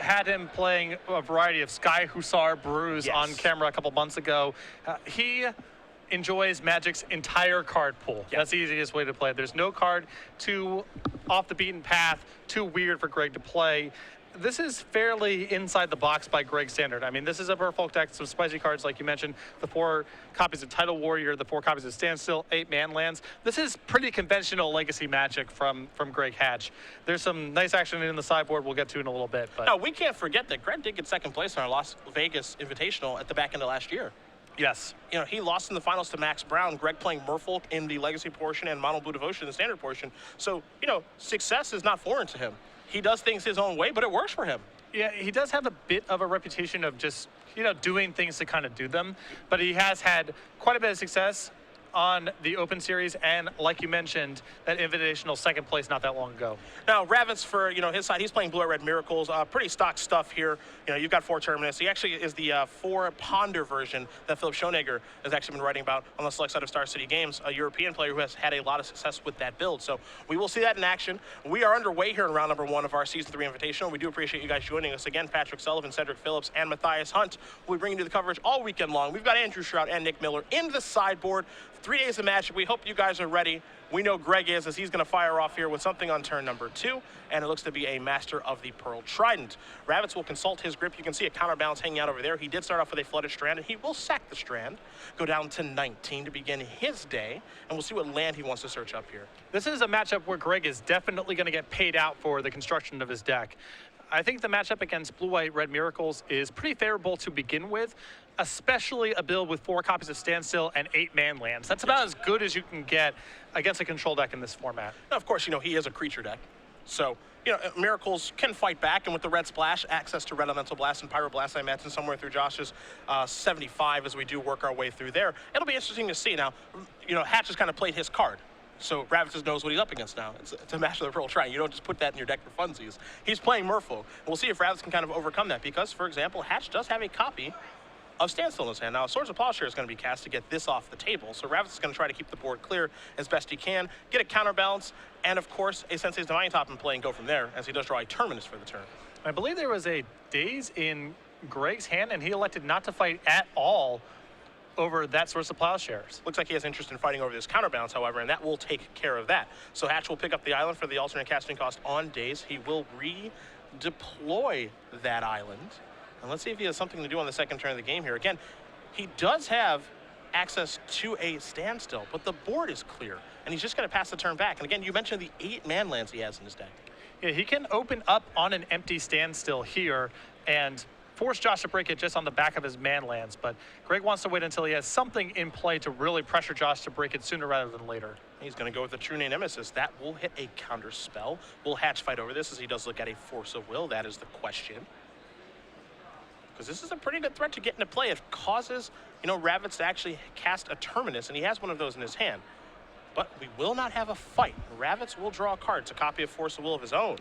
had him playing a variety of Sky Hussar brews on camera a couple months ago. He enjoys Magic's entire card pool. That's the easiest way to play it. There's no card too off the beaten path, too weird for Greg to play. This is fairly inside the box by Greg's standard. I mean, this is a Merfolk deck, some spicy cards like you mentioned, the 4 copies of Tidal Warrior, the 4 copies of Standstill, 8 man lands. This is pretty conventional Legacy Magic from Greg Hatch. There's some nice action in the sideboard we'll get to in a little bit. But no, we can't forget that Greg did get second place in our Las Vegas Invitational at the back end of last year. Yes. You know, he lost in the finals to Max Brown, Greg playing Merfolk in the Legacy portion and Mono Blue Devotion in the standard portion. So, you know, success is not foreign to him. He does things his own way, but it works for him. Yeah, he does have a bit of a reputation of just, you know, doing things to kind of do them. But he has had quite a bit of success on the Open Series, and like you mentioned, that Invitational second place not that long ago. Now, Ravitz, for his side, he's playing Blue-Red Miracles. Pretty stock stuff here. You know, you've got 4 Terminus. He actually is the 4 Ponder version that Philip Schoenager has actually been writing about on the select side of Star City Games, a European player who has had a lot of success with that build. So we will see that in action. We are underway here in round number 1 of our Season 3 Invitational. We do appreciate you guys joining us again. Patrick Sullivan, Cedric Phillips, and Matthias Hunt will be bringing you the coverage all weekend long. We've got Andrew Shroud and Nick Miller in the sideboard. 3 days of match. We hope you guys are ready. We know Greg is, as he's going to fire off here with something on turn number 2, and it looks to be a Master of the Pearl Trident. Ravitz will consult his grip. You can see a counterbalance hanging out over there. He did start off with a flooded strand, and he will sack the strand, go down to 19 to begin his day, and we'll see what land he wants to search up here. This is a matchup where Greg is definitely going to get paid out for the construction of his deck. I think the matchup against Blue-White Red Miracles is pretty favorable to begin with, especially a build with 4 copies of Standstill and 8 man lands. That's about as good as you can get against a control deck in this format. Now, of course, you know, he is a creature deck. So, you know, Miracles can fight back, and with the red splash, access to Red Elemental Blast and Pyroblast, I imagine somewhere through Josh's 75 as we do work our way through there. It'll be interesting to see. Now, you know, Hatch has kind of played his card. So Ravitz knows what he's up against now. It's a Master of the Pearl Trident. You don't just put that in your deck for funsies. He's playing Merfolk. We'll see if Ravitz can kind of overcome that because, for example, Hatch does have a copy of Standstill in his hand. Now, Swords of Plowshare is going to be cast to get this off the table. So Ravitz is going to try to keep the board clear as best he can, get a counterbalance, and, of course, a Sensei's Divine Top in play and go from there as he does draw a Terminus for the turn. I believe there was a Daze in Greg's hand, and he elected not to fight at all over that Source of Plowshares. Looks like he has interest in fighting over this counterbalance, however, and that will take care of that. So Hatch will pick up the island for the alternate casting cost on Daze. He will redeploy that island. And let's see if he has something to do on the second turn of the game here. Again, he does have access to a Standstill, but the board is clear, and he's just going to pass the turn back. And again, you mentioned the 8 man lands he has in his deck. Yeah, he can open up on an empty Standstill here and force Josh to break it just on the back of his man lands, but Greg wants to wait until he has something in play to really pressure Josh to break it sooner rather than later. He's going to go with the True Name Nemesis. That will hit a counter spell. Will Hatch fight over this as he does look at a Force of Will? That is the question. Because this is a pretty good threat to get into play. It causes, you know, Ravitz to actually cast a Terminus, and he has one of those in his hand. But we will not have a fight. Ravitz will draw a card. It's a copy of Force of Will of his own.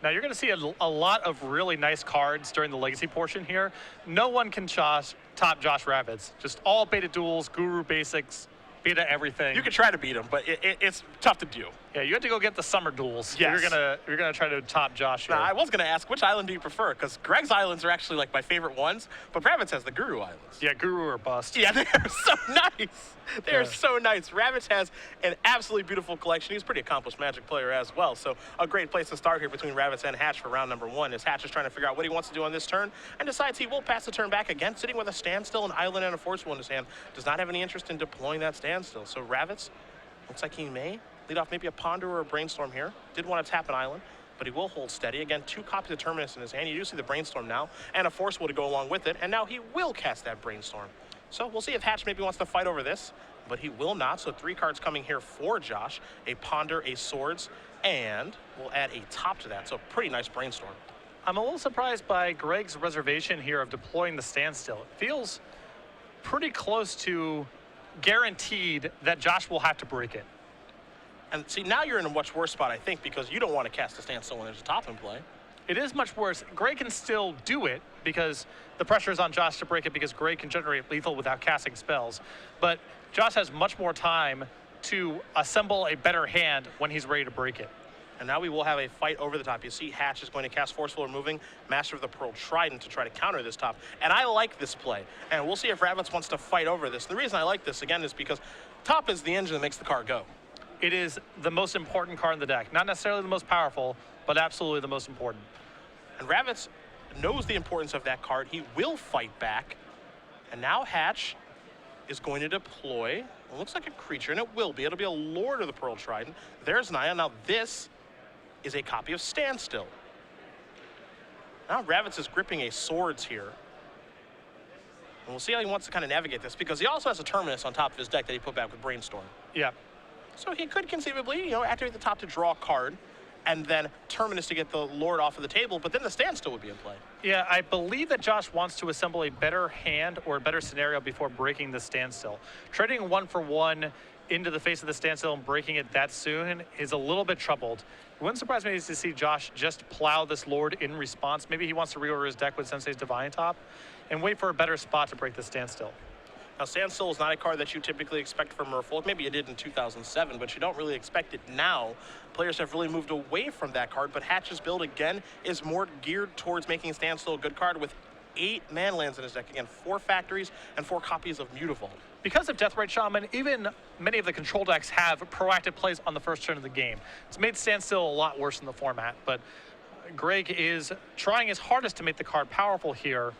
Now, you're going to see a lot of really nice cards during the Legacy portion here. No one can top Josh Ravitz. Just all beta duels, Guru basics, beta everything. You can try to beat him, but it's tough to do. Yeah, you have to go get the summer duels. Yes. You're gonna try to top Josh here. Now, I was gonna ask, which island do you prefer? Because Greg's islands are actually like my favorite ones, but Ravitz has the Guru Islands. Yeah, Guru or bust. Yeah, they're so nice. They're so nice. Ravitz has an absolutely beautiful collection. He's a pretty accomplished Magic player as well. So a great place to start here between Ravitz and Hatch for round number 1 as Hatch is trying to figure out what he wants to do on this turn and decides he will pass the turn back again, sitting with a Standstill, an island, and a Force Will in his hand. Does not have any interest in deploying that Standstill. So Ravitz looks like he may lead off maybe a Ponder or a Brainstorm here. Did want to tap an island, but he will hold steady. Again, 2 copies of Terminus in his hand. You do see the Brainstorm now, and a Force Will to go along with it, and now he will cast that Brainstorm. So we'll see if Hatch maybe wants to fight over this, but he will not. So 3 cards coming here for Josh, a Ponder, a Swords, and we'll add a top to that. So pretty nice Brainstorm. I'm a little surprised by Greg's reservation here of deploying the Standstill. It feels pretty close to guaranteed that Josh will have to break it. And see, now you're in a much worse spot, I think, because you don't want to cast a Standstill when there's a top in play. It is much worse. Greg can still do it because the pressure is on Josh to break it because Greg can generate lethal without casting spells. But Josh has much more time to assemble a better hand when he's ready to break it. And now we will have a fight over the top. You see Hatch is going to cast Forceful Removing, Master of the Pearl Trident to try to counter this top. And I like this play. And we'll see if Ravitz wants to fight over this. The reason I like this, again, is because top is the engine that makes the card go. It is the most important card in the deck. Not necessarily the most powerful, but absolutely the most important. And Ravitz knows the importance of that card. He will fight back. And now Hatch is going to deploy, it looks like a creature, and it will be. It'll be a Lord of the Pearl Trident. There's Naya. Now this is a copy of Standstill. Now Ravitz is gripping a Swords here. And we'll see how he wants to kind of navigate this, because he also has a Terminus on top of his deck that he put back with Brainstorm. Yeah. So he could conceivably, activate the top to draw a card, and then Terminus to get the Lord off of the table, but then the Standstill would be in play. Yeah, I believe that Josh wants to assemble a better hand or a better scenario before breaking the Standstill. Trading 1-for-1 into the face of the Standstill and breaking it that soon is a little bit troubled. It wouldn't surprise me to see Josh just plow this Lord in response. Maybe he wants to reorder his deck with Sensei's Divine top and wait for a better spot to break the Standstill. Now, Standstill is not a card that you typically expect from Merfolk. Maybe you did in 2007, but you don't really expect it now. Players have really moved away from that card, but Hatch's build, again, is more geared towards making Standstill a good card with 8 man lands in his deck. Again, 4 factories and 4 copies of Mutavault. Because of Deathrite Shaman, even many of the control decks have proactive plays on the first turn of the game. It's made Standstill a lot worse in the format, but Greg is trying his hardest to make the card powerful here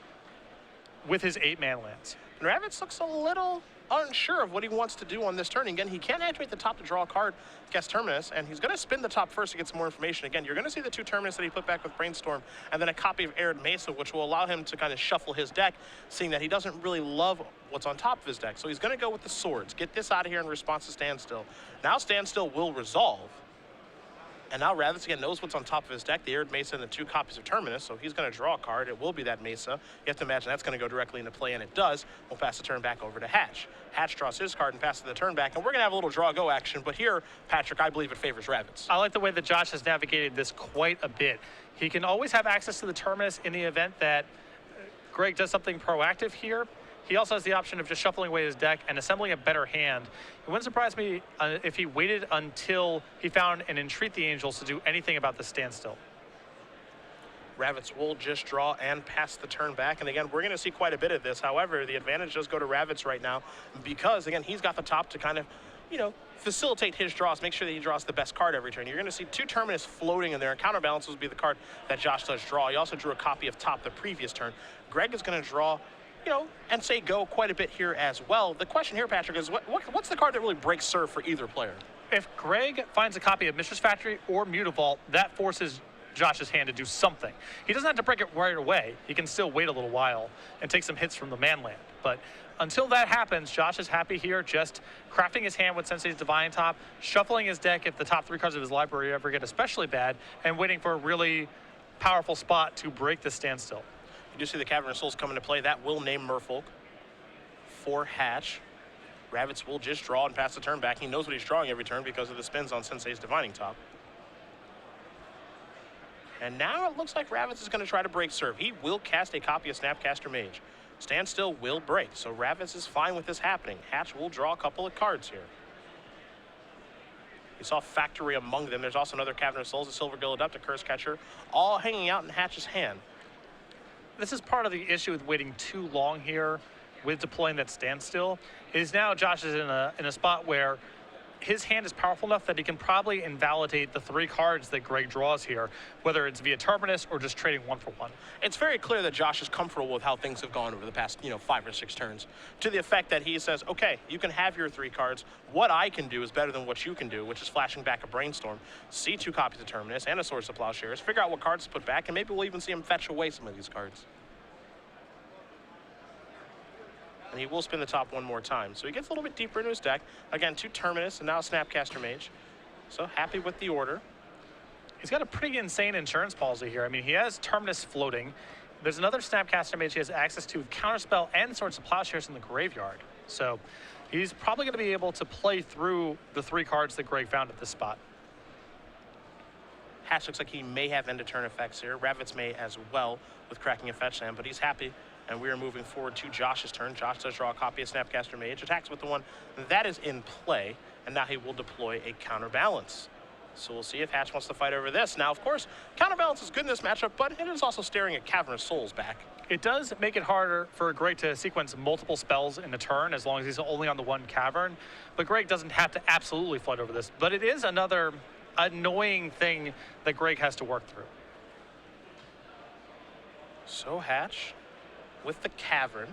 with his 8 man lands. And Ravitz looks a little unsure of what he wants to do on this turn. Again, he can't activate the top to draw a card against Terminus, and he's going to spin the top first to get some more information. Again, you're going to see the 2 Terminus that he put back with Brainstorm, and then a copy of Arid Mesa, which will allow him to kind of shuffle his deck, seeing that he doesn't really love what's on top of his deck. So he's going to go with the Swords. Get this out of here in response to Standstill. Now Standstill will resolve. And now Ravitz, again, knows what's on top of his deck, the Arid Mesa and the 2 copies of Terminus, so he's going to draw a card. It will be that Mesa. You have to imagine that's going to go directly into play, and it does. We'll pass the turn back over to Hatch. Hatch draws his card and passes the turn back, and we're going to have a little draw-go action, but here, Patrick, I believe it favors Ravitz. I like the way that Josh has navigated this quite a bit. He can always have access to the Terminus in the event that Greg does something proactive here. He also has the option of just shuffling away his deck and assembling a better hand. It wouldn't surprise me if he waited until he found an Entreat the Angels to do anything about the Standstill. Ravitz will just draw and pass the turn back. And again, we're going to see quite a bit of this. However, the advantage does go to Ravitz right now because, again, he's got the top to kind of, facilitate his draws, make sure that he draws the best card every turn. You're going to see 2 Terminus floating in there, and Counterbalance will be the card that Josh does draw. He also drew a copy of top the previous turn. Greg is going to draw and say go quite a bit here as well. The question here, Patrick, is what's the card that really breaks serve for either player? If Greg finds a copy of Mistress Factory or Mutavault, that forces Josh's hand to do something. He doesn't have to break it right away. He can still wait a little while and take some hits from the man land. But until that happens, Josh is happy here, just crafting his hand with Sensei's Divine top, shuffling his deck if the top 3 cards of his library ever get especially bad, and waiting for a really powerful spot to break the Standstill. You do see the Cavern of Souls come into play. That will name Merfolk for Hatch. Ravitz will just draw and pass the turn back. He knows what he's drawing every turn because of the spins on Sensei's Divining top. And now it looks like Ravitz is going to try to break serve. He will cast a copy of Snapcaster Mage. Standstill will break, so Ravitz is fine with this happening. Hatch will draw a couple of cards here. You saw Factory among them. There's also another Cavern of Souls, a Silver Gilded Up, a Curse Catcher, all hanging out in Hatch's hand. This is part of the issue with waiting too long here with deploying that Standstill. Is now Josh is in a spot where his hand is powerful enough that he can probably invalidate the 3 cards that Greg draws here, whether it's via Terminus or just trading 1-for-1. It's very clear that Josh is comfortable with how things have gone over the past, 5 or 6 turns, to the effect that he says, okay, you can have your 3 cards. What I can do is better than what you can do, which is flashing back a Brainstorm, see 2 copies of Terminus and a Swords of Plowshares, figure out what cards to put back, and maybe we'll even see him fetch away some of these cards. And he will spin the top one more time. So he gets a little bit deeper into his deck. Again, 2 Terminus and now a Snapcaster Mage. So happy with the order. He's got a pretty insane insurance policy here. I mean, he has Terminus floating. There's another Snapcaster Mage he has access to, Counterspell and Swords of Plowshares in the graveyard. So he's probably going to be able to play through the 3 cards that Greg found at this spot. Hatch looks like he may have end of turn effects here. Ravitz may as well with cracking a fetch land, but he's happy. And we are moving forward to Josh's turn. Josh does draw a copy of Snapcaster Mage, attacks with the one that is in play, and now he will deploy a Counterbalance. So we'll see if Hatch wants to fight over this. Now, of course, Counterbalance is good in this matchup, but it is also staring at Cavernous Souls back. It does make it harder for Greg to sequence multiple spells in a turn as long as he's only on the one Cavern. But Greg doesn't have to absolutely fight over this. But it is another annoying thing that Greg has to work through. So Hatch with the Cavern.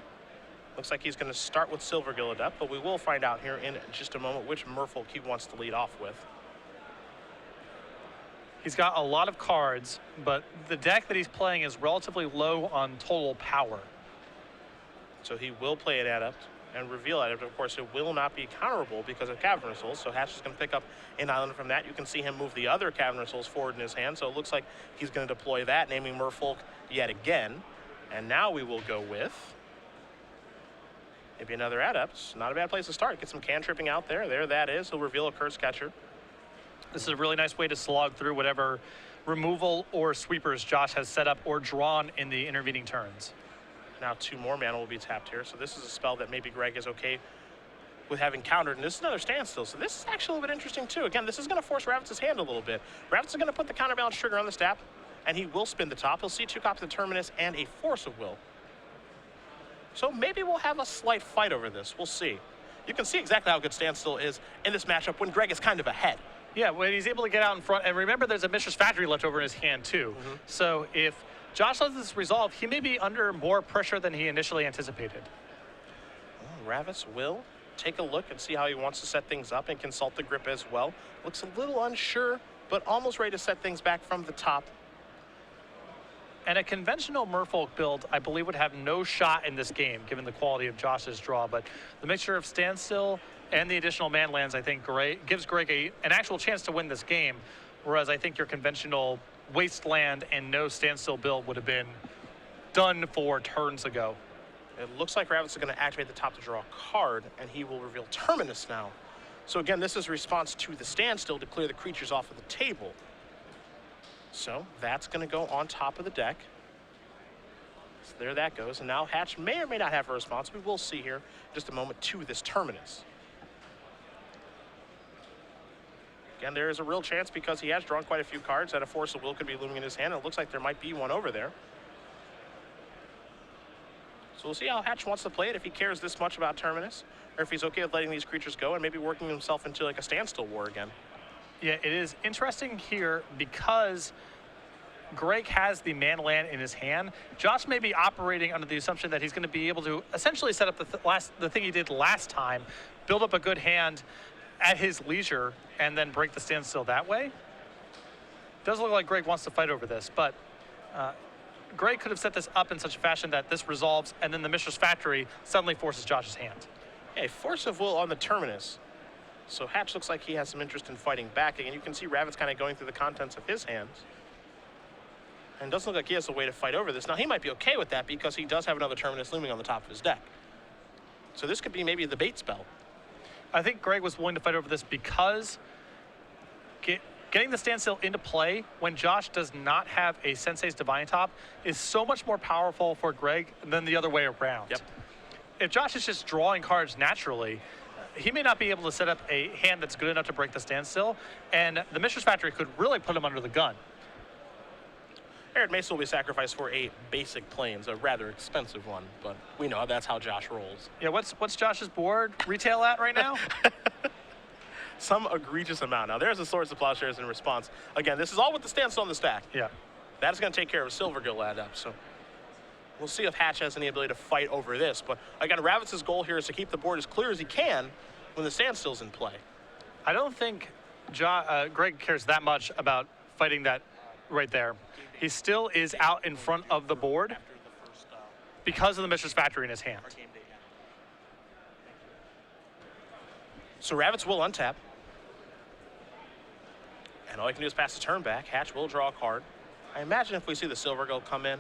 Looks like he's going to start with Silvergill Adept, but we will find out here in just a moment which Merfolk he wants to lead off with. He's got a lot of cards, but the deck that he's playing is relatively low on total power. So he will play an Adept and reveal Adept. Of course, it will not be counterable because of Cavernous Souls, so Hatch is going to pick up an island from that. You can see him move the other Cavernous Souls forward in his hand, so it looks like he's going to deploy that, naming Merfolk yet again. And now we will go with maybe another Adept. Not a bad place to start. Get some cantripping out there. There that is. He'll reveal a Curse Catcher. This is a really nice way to slog through whatever removal or sweepers Josh has set up or drawn in the intervening turns. Now 2 more mana will be tapped here, so this is a spell that maybe Greg is okay with having countered, and this is another standstill, so this is actually a little bit interesting too. Again, this is going to force Ravitz's hand a little bit. Ravitz is going to put the counterbalance trigger on the staff, and he will spin the top. He'll see 2 copies of Terminus and a Force of Will. So maybe we'll have a slight fight over this. We'll see. You can see exactly how good standstill is in this matchup when Greg is kind of ahead. Yeah, when he's able to get out in front, and remember there's a Mistress Factory left over in his hand too. So if Josh lets this resolve, he may be under more pressure than he initially anticipated. Ravitz will take a look and see how he wants to set things up and consult the grip as well. Looks a little unsure, but almost ready to set things back from the top. And a conventional Merfolk build, I believe, would have no shot in this game, given the quality of Josh's draw. But the mixture of standstill and the additional man lands, I think, gives Greg an actual chance to win this game. Whereas I think your conventional wasteland and no standstill build would have been done for turns ago. It looks like Ravitz is going to activate the top to draw a card, and he will reveal Terminus now. So again, this is a response to the standstill to clear the creatures off of the table. So that's going to go on top of the deck. So there that goes. And now Hatch may or may not have a response. We will see here in just a moment to this Terminus. Again, there is a real chance because he has drawn quite a few cards that a Force of Will could be looming in his hand. It looks like there might be one over there. So we'll see how Hatch wants to play it, if he cares this much about Terminus, or if he's okay with letting these creatures go and maybe working himself into like a standstill war again. Yeah, it is interesting here because Greg has the man land in his hand. Josh may be operating under the assumption that he's going to be able to essentially set up the thing he did last time, build up a good hand at his leisure, and then break the standstill that way. Doesn't look like Greg wants to fight over this, but Greg could have set this up in such a fashion that this resolves, and then the Mistress Factory suddenly forces Josh's hand. A Force of Will on the Terminus. So Hatch looks like he has some interest in fighting back, and you can see Ravitz kind of going through the contents of his hands. And it doesn't look like he has a way to fight over this. Now, he might be okay with that because he does have another Terminus looming on the top of his deck. So this could be maybe the bait spell. I think Greg was willing to fight over this because getting the standstill into play when Josh does not have a Sensei's Divine Top is so much more powerful for Greg than the other way around. Yep. If Josh is just drawing cards naturally, he may not be able to set up a hand that's good enough to break the standstill, and the Mistress Factory could really put him under the gun. Arid Mace will be sacrificed for a basic Plains, a rather expensive one, but we know that's how Josh rolls. Yeah, what's Josh's board retail at right now? Some egregious amount. Now, there's the Swords of Plowshares in response. Again, this is all with the standstill on the stack. Yeah. That's going to take care of a Silvergill Adept, so we'll see if Hatch has any ability to fight over this. But again, Ravitz's goal here is to keep the board as clear as he can when the standstill's in play. I don't think Greg cares that much about fighting that right there. He still is out in front of the board because of the Mistress Factory in his hand. So Ravitz will untap. And all he can do is pass the turn back. Hatch will draw a card. I imagine if we see the Silvergill come in,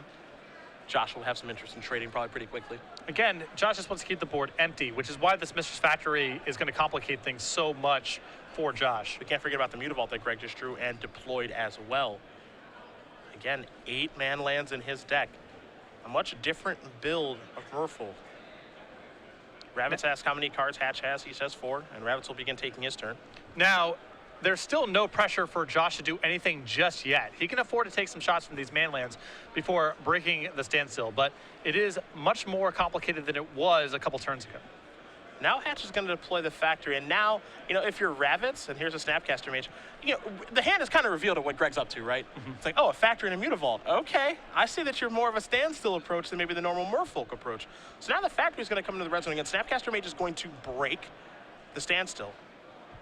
Josh will have some interest in trading probably pretty quickly. Again, Josh just wants to keep the board empty, which is why this Mistress Factory is going to complicate things so much for Josh. We can't forget about the Mutavault that Greg just drew and deployed as well. Again, 8 man lands in his deck. A much different build of Merfolk. Ravitz asks how many cards Hatch has. He says 4, and Ravitz will begin taking his turn. Now, there's still no pressure for Josh to do anything just yet. He can afford to take some shots from these man lands before breaking the standstill, but it is much more complicated than it was a couple turns ago. Now Hatch is going to deploy the factory, and now, if you're Ravitz, and here's a Snapcaster Mage, the hand is kind of revealed of what Greg's up to, right? It's like, oh, a factory and a Mutavault. Okay, I see that you're more of a standstill approach than maybe the normal Merfolk approach. So now the factory is going to come into the red zone again. Snapcaster Mage is going to break the standstill.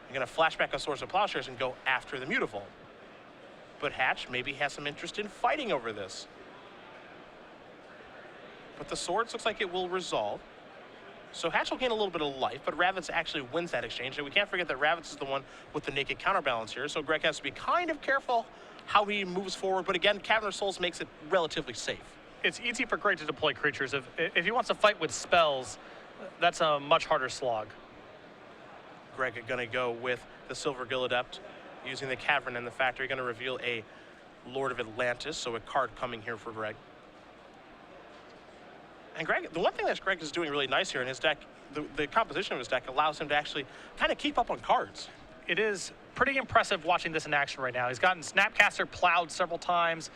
You're going to flash back a Swords of Plowshares and go after the Mutavault. But Hatch maybe has some interest in fighting over this. But the Swords looks like it will resolve. So Hatch will gain a little bit of life, but Ravitz actually wins that exchange. And we can't forget that Ravitz is the one with the naked counterbalance here, so Greg has to be kind of careful how he moves forward. But again, Cavern of Souls makes it relatively safe. It's easy for Greg to deploy creatures. If he wants to fight with spells, that's a much harder slog. Greg is going to go with the Silver Gill Adept, using the Cavern and the Factory, going to reveal a Lord of Atlantis, so a card coming here for Greg. And Greg, the one thing that Greg is doing really nice here in his deck, the composition of his deck allows him to actually kind of keep up on cards. It is pretty impressive watching this in action right now. He's gotten Snapcaster plowed several times.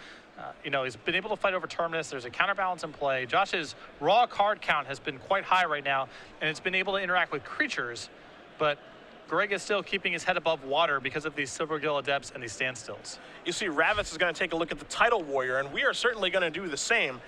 He's been able to fight over Terminus. There's a counterbalance in play. Josh's raw card count has been quite high right now, and it's been able to interact with creatures, but Greg is still keeping his head above water because of these Silver Gill Adepts and these standstills. You see, Ravitz is going to take a look at the Tidal Warrior, and we are certainly going to do the same.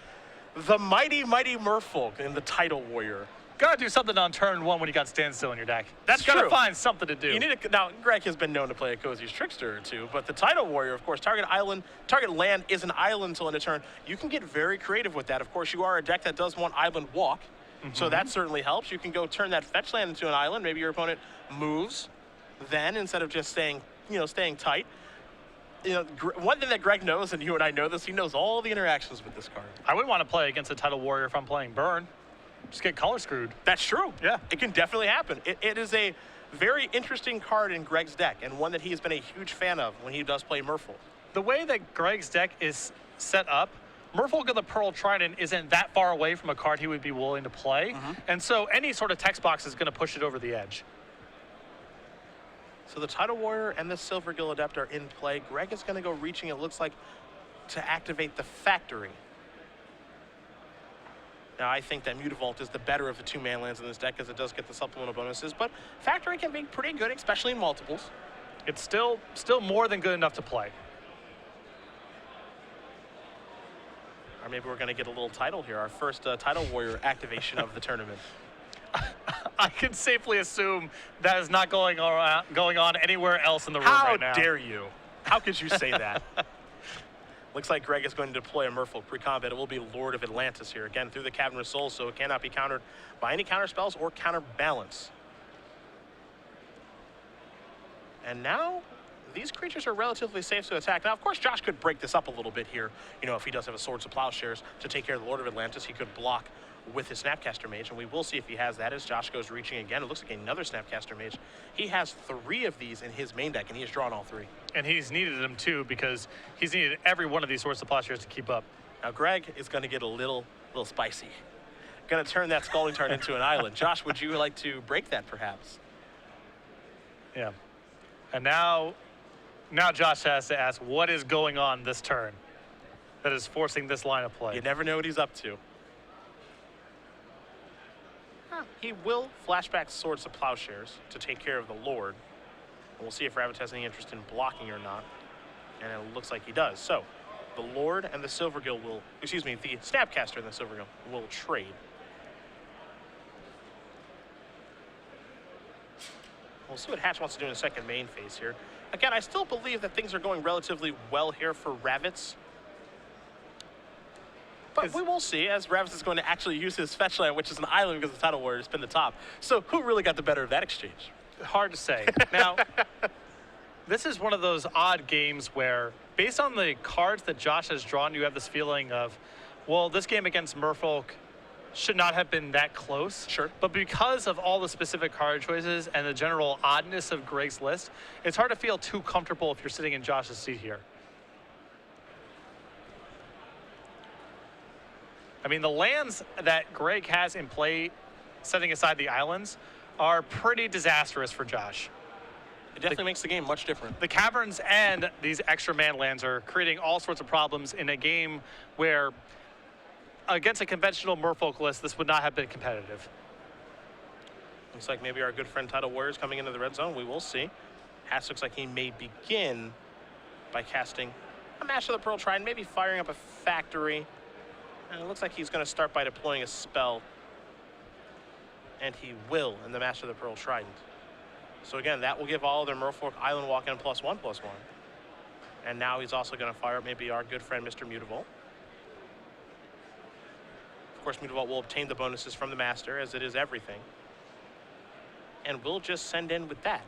The mighty, mighty Merfolk in the Tidal Warrior. Gotta do something on turn one when you got standstill in your deck. That's true. Gotta find something to do. You need to, now, Greg has been known to play a Cozy's Trickster or two, but the Tidal Warrior, of course, target land is an island until end of turn. You can get very creative with that. Of course, you are a deck that does want Island Walk, so that certainly helps. You can go turn that fetch land into an island. Maybe your opponent moves then instead of just staying tight. One thing that Greg knows, and you and I know this, he knows all the interactions with this card. I would want to play against a Tidal Warrior if I'm playing Burn. Just get color screwed. That's true. Yeah. It can definitely happen. It is a very interesting card in Greg's deck, and one that he has been a huge fan of when he does play Merfolk. The way that Greg's deck is set up, Merfolk of the Pearl Trident isn't that far away from a card he would be willing to play. And so any sort of text box is going to push it over the edge. So the Tidal Warrior and the Silver Gill Adept are in play. Greg is going to go reaching, it looks like, to activate the Factory. Now, I think that Mutavault is the better of the two man lands in this deck, as it does get the supplemental bonuses, but Factory can be pretty good, especially in multiples. It's still more than good enough to play. Or maybe we're going to get a little title here, our first Tidal Warrior activation of the tournament. I can safely assume that is not going on anywhere else in the room right now. How dare you? How could you say that? Looks like Greg is going to deploy a Merfolk pre-combat. It will be Lord of Atlantis here, again, through the Cavern of Souls, so it cannot be countered by any counter spells or counterbalance. And now, these creatures are relatively safe to attack. Now, of course, Josh could break this up a little bit here. If he does have a Swords of Plowshares to take care of the Lord of Atlantis, he could block with his Snapcaster Mage, and we will see if he has that as Josh goes reaching again. It looks like another Snapcaster Mage. He has 3 of these in his main deck, and he has drawn all 3. And he's needed them too, because he's needed every one of these Swords of Plowshares to keep up. Now, Greg is going to get a little spicy. Going to turn that Scalding Tarn into an island. Josh, would you like to break that, perhaps? Yeah. And now Josh has to ask, what is going on this turn that is forcing this line of play? You never know what he's up to. He will flashback Swords of Plowshares to take care of the Lord. And we'll see if Ravitz has any interest in blocking or not. And it looks like he does. So, the Lord and the Silver Gill will, the Snapcaster and the Silver Gill will trade. We'll see what Hatch wants to do in the second main phase here. Again, I still believe that things are going relatively well here for Ravitz. But we will see, as Ravitz is going to actually use his fetch land, which is an island because the Tidal Warrior has been the top. So who really got the better of that exchange? Hard to say. Now, this is one of those odd games where, based on the cards that Josh has drawn, you have this feeling of, well, this game against Merfolk should not have been that close. Sure. But because of all the specific card choices and the general oddness of Greg's list, it's hard to feel too comfortable if you're sitting in Josh's seat here. I mean, the lands that Greg has in play, setting aside the islands, are pretty disastrous for Josh. It definitely makes the game much different. The caverns and these extra man lands are creating all sorts of problems in a game where, against a conventional Merfolk list, this would not have been competitive. Looks like maybe our good friend Tidal Warrior's coming into the red zone. We will see. Hatch looks like he may begin by casting a Master of the Pearl Trident, maybe firing up a factory. And it looks like he's going to start by deploying a spell. And he will in the Master of the Pearl Trident. So again, that will give all of their Merfolk Island Walk-In +1/+1. And now he's also going to fire up maybe our good friend Mr. Mutavault. Of course, Mutavault will obtain the bonuses from the Master, as it is everything. And we'll just send in with that.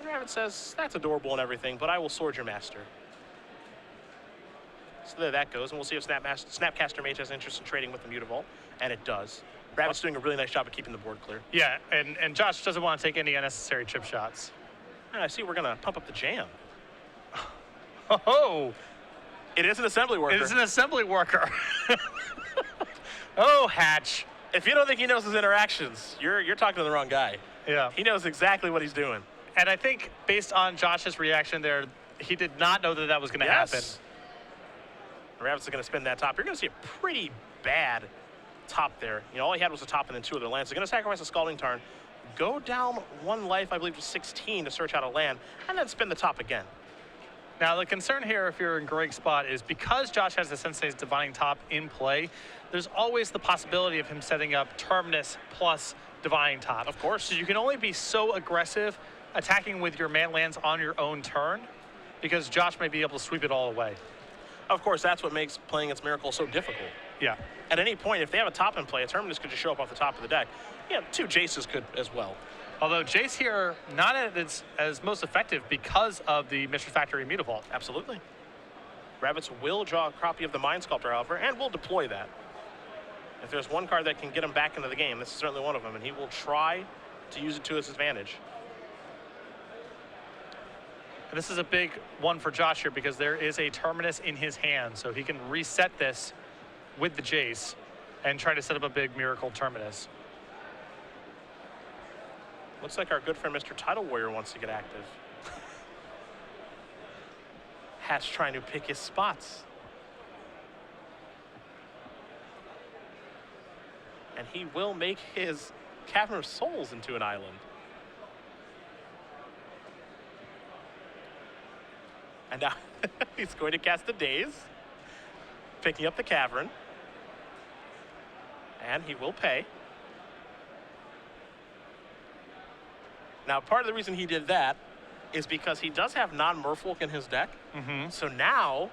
And Ravitz says, that's adorable and everything, but I will sword your Master. So there that goes, and we'll see if Snapcaster Mage has interest in trading with the Mutavault, and it does. Ravitz doing a really nice job of keeping the board clear. Yeah, and Josh doesn't want to take any unnecessary chip shots. And I see we're going to pump up the jam. Oh! It is an assembly worker. It is an assembly worker. Oh, Hatch. If you don't think he knows his interactions, you're talking to the wrong guy. Yeah. He knows exactly what he's doing. And I think based on Josh's reaction there, he did not know that that was going to happen. Ravitz is going to spin that top. You're going to see a pretty bad top there. You know, all he had was a top and then 2 other lands. He's going to sacrifice a Scalding Tarn, go down 1 life, I believe to 16 to search out a land, and then spin the top again. Now, the concern here, if you're in Greg's spot, is because Josh has the Sensei's Divining Top in play, there's always the possibility of him setting up Terminus plus Divining Top. Of course. So you can only be so aggressive attacking with your man lands on your own turn, because Josh may be able to sweep it all away. Of course, that's what makes playing its Miracle so difficult. Yeah. At any point, if they have a top in play, a Terminus could just show up off the top of the deck. Yeah, 2 Jaces could as well. Although Jace here, not as most effective because of the Mystery Factory Mutavault. Absolutely. Ravitz will draw a copy of the Mind Sculptor, however, and will deploy that. If there's one card that can get him back into the game, this is certainly one of them, and he will try to use it to his advantage. And this is a big one for Josh here because there is a Terminus in his hand, so he can reset this with the Jace and try to set up a big Miracle Terminus. Looks like our good friend Mr. Tidal Warrior wants to get active. Hatch trying to pick his spots. And he will make his Cavern of Souls into an island. And now he's going to cast the Daze, picking up the Cavern. And he will pay. Now, part of the reason he did that is because he does have non-Merfolk in his deck. Mm-hmm. So now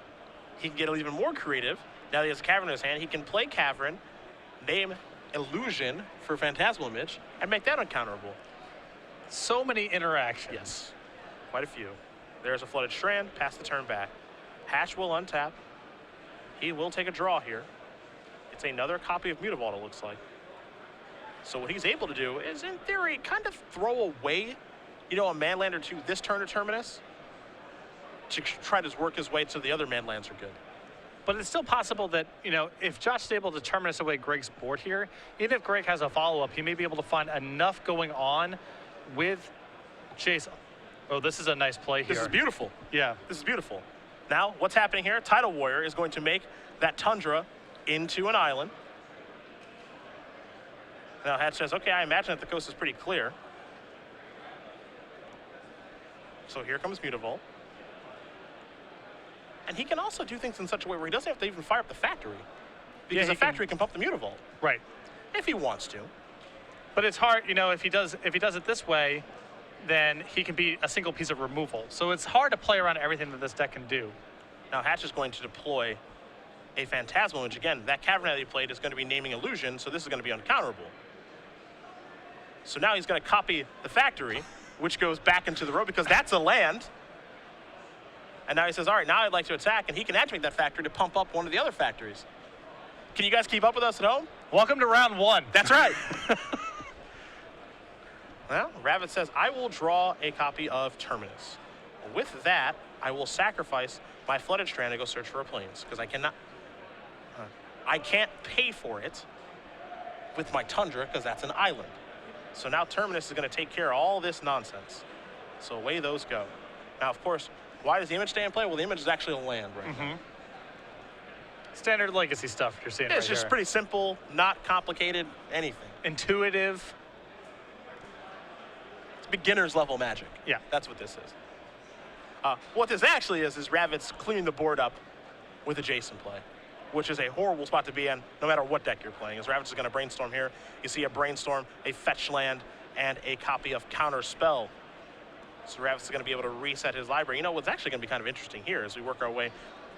he can get even more creative. Now that he has a Cavern in his hand, he can play Cavern, name Illusion for Phantasmal Image, and make that uncounterable. So many interactions. Yes, quite a few. There's a Flooded Strand, pass the turn back. Hatch will untap. He will take a draw here. It's another copy of Mutavault, it looks like. So what he's able to do is, in theory, kind of throw away, you know, a manland or two this turn to Terminus to try to work his way so the other manlands are good. But it's still possible that, you know, if Josh is able to Terminus away Greg's board here, even if Greg has a follow-up, he may be able to find enough going on with Jace. Oh, this is a nice play here. This is beautiful. Yeah. This is beautiful. Now, what's happening here? Tidal Warrior is going to make that Tundra into an island. Now, Hatch says, okay, I imagine that the coast is pretty clear. So here comes Mutavault. And he can also do things in such a way where he doesn't have to even fire up the factory. Because the factory can pump the Mutavault. Right. If he wants to. But it's hard, you know, if he does it this way, then he can be a single piece of removal. So it's hard to play around everything that this deck can do. Now, Hatch is going to deploy a Phantasmal Image. Again, that Cavern that he played is going to be naming Illusion, so this is going to be uncounterable. So now he's going to copy the factory, which goes back into the road because that's a land. And now he says, all right, now I'd like to attack, and he can activate that factory to pump up one of the other factories. Can you guys keep up with us at home? Welcome to round 1. That's right. Well, Ravitz says, I will draw a copy of Terminus. With that, I will sacrifice my Flooded Strand to go search for a Plains, because I cannot, I can't pay for it with my Tundra, because that's an island. So now Terminus is going to take care of all this nonsense. So away those go. Now, of course, why does the image stay in play? Well, the image is actually a land right now. Standard legacy stuff you're seeing It's right just here. pretty simple, not complicated, anything. Intuitive. It's beginner's level Magic. Yeah. That's what this is. What this actually is Ravitz cleaning the board up with a Jason play, which is a horrible spot to be in no matter what deck you're playing. As Ravitz is going to brainstorm here. You see a brainstorm, a fetch land, and a copy of Counter Spell. So Ravitz is going to be able to reset his library. You know, what's actually going to be kind of interesting here as we work our way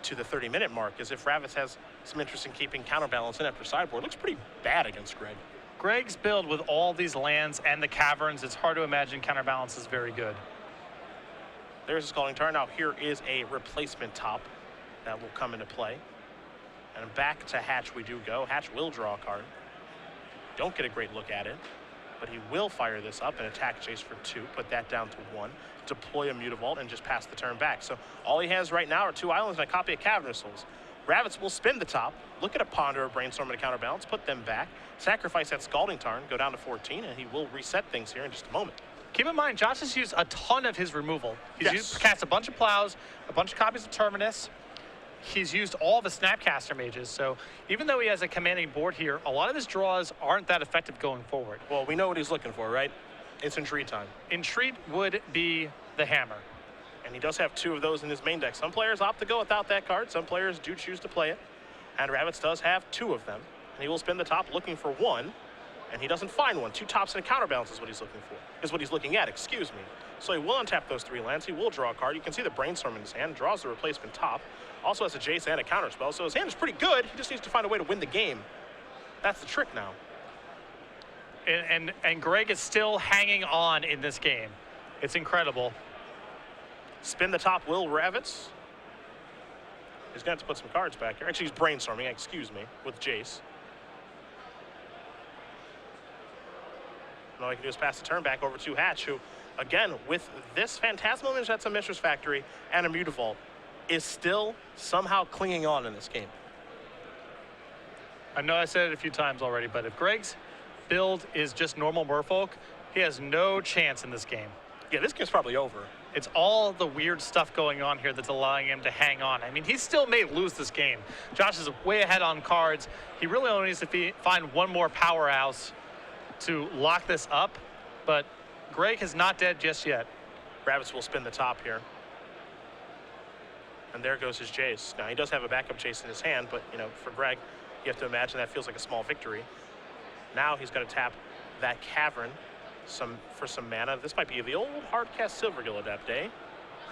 to the 30-minute mark is if Ravitz has some interest in keeping counterbalance in after sideboard. It looks pretty bad against Greg. Greg's build with all these lands and the caverns, it's hard to imagine counterbalance is very good. There's a Scalding Tarn. Now here is a replacement top that will come into play. And back to Hatch we do go. Hatch will draw a card. Don't get a great look at it, but he will fire this up and attack Chase for 2, put that down to 1, deploy a Mutavault, and just pass the turn back. So all he has right now are 2 islands and a copy of Cavernous Souls. Ravitz will spin the top, look at a Ponder, a Brainstorm, and a Counterbalance, put them back, sacrifice that Scalding Tarn, go down to 14, and he will reset things here in just a moment. Keep in mind, Josh has used a ton of his removal. He's Yes. cast a bunch of Plows, a bunch of copies of Terminus. He's used all the Snapcaster Mages, so even though he has a commanding board here, a lot of his draws aren't that effective going forward. Well, we know what he's looking for, right? It's Entreat time. Entreat would be the hammer. And he does have 2 of those in his main deck. Some players opt to go without that card. Some players do choose to play it. And Ravitz does have 2 of them. And he will spin the top looking for 1. And he doesn't find 1. 2 tops and a counterbalance is what he's looking for. Is what he's looking at, excuse me. So he will untap those 3 lands. He will draw a card. You can see the Brainstorm in his hand. Draws the replacement top. Also has a Jace and a counterspell. So his hand is pretty good. He just needs to find a way to win the game. That's the trick now. And Greg is still hanging on in this game. It's incredible. Spin the top will Ravitz. He's going to have to put some cards back here. Actually, he's brainstorming, excuse me, with Jace. And all he can do is pass the turn back over to Hatch, who, again, with this Phantasmal Image that's a Mistress Factory and a Mutavault, is still somehow clinging on in this game. I know I said it a few times already, but if Greg's build is just normal Merfolk, he has no chance in this game. Yeah, this game's probably over. It's all the weird stuff going on here that's allowing him to hang on. I mean, he still may lose this game. Josh is way ahead on cards. He really only needs to find one more powerhouse to lock this up, but Greg is not dead just yet. Ravitz will spin the top here. And there goes his Jace. Now, he does have a backup Jace in his hand, but, you know, for Greg, you have to imagine that feels like a small victory. Now he's going to tap that Cavern for some mana. This might be the old hardcast Silvergill Adept, eh?